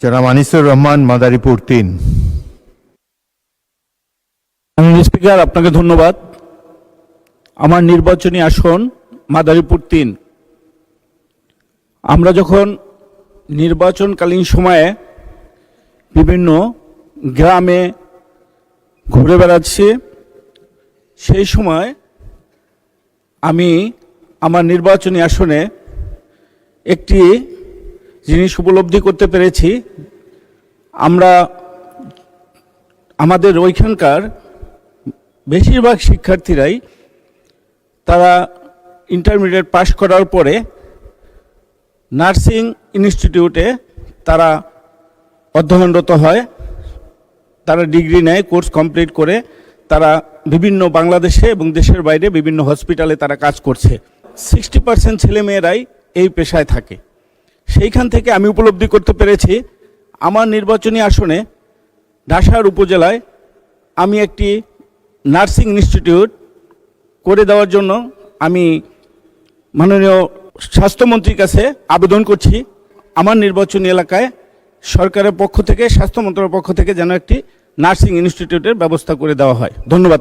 জনাব আনিসুর রহমান, মাদারীপুর ৩। স্পিকার, আপনাকে ধন্যবাদ। আমার নির্বাচনী আসন মাদারীপুর ৩। আমরা যখন নির্বাচনকালীন সময়ে বিভিন্ন গ্রামে ঘুরে বেড়াচ্ছি, সেই সময় আমি আমার নির্বাচনী আসনে একটি জিনিস উপলব্ধি করতে পেরেছি। আমাদের ওইখানকার বেশিরভাগ শিক্ষার্থীরাই তারা ইন্টারমিডিয়েট পাশ করার পরে নার্সিং ইনস্টিটিউটে তারা অধ্যয়নরত হয়, তারা ডিগ্রি নেয়, কোর্স কমপ্লিট করে তারা বিভিন্ন বাংলাদেশে এবং দেশের বাইরে বিভিন্ন হসপিটালে তারা কাজ করছে। 60% ছেলেমেয়েরাই এই পেশায় থাকে। সেইখান থেকে আমি উপলব্ধি করতে পেরেছি আমার নির্বাচনী আসনে ঢাসার উপজেলায় আমি একটি নার্সিং ইনস্টিটিউট করে দেওয়ার জন্য আমি মাননীয় স্বাস্থ্যমন্ত্রীর কাছে আবেদন করছি। আমার নির্বাচনী এলাকায় সরকারের পক্ষ থেকে, স্বাস্থ্য মন্ত্রণালয়ের পক্ষ থেকে যেন একটি নার্সিং ইনস্টিটিউটের ব্যবস্থা করে দেওয়া হয়। ধন্যবাদ।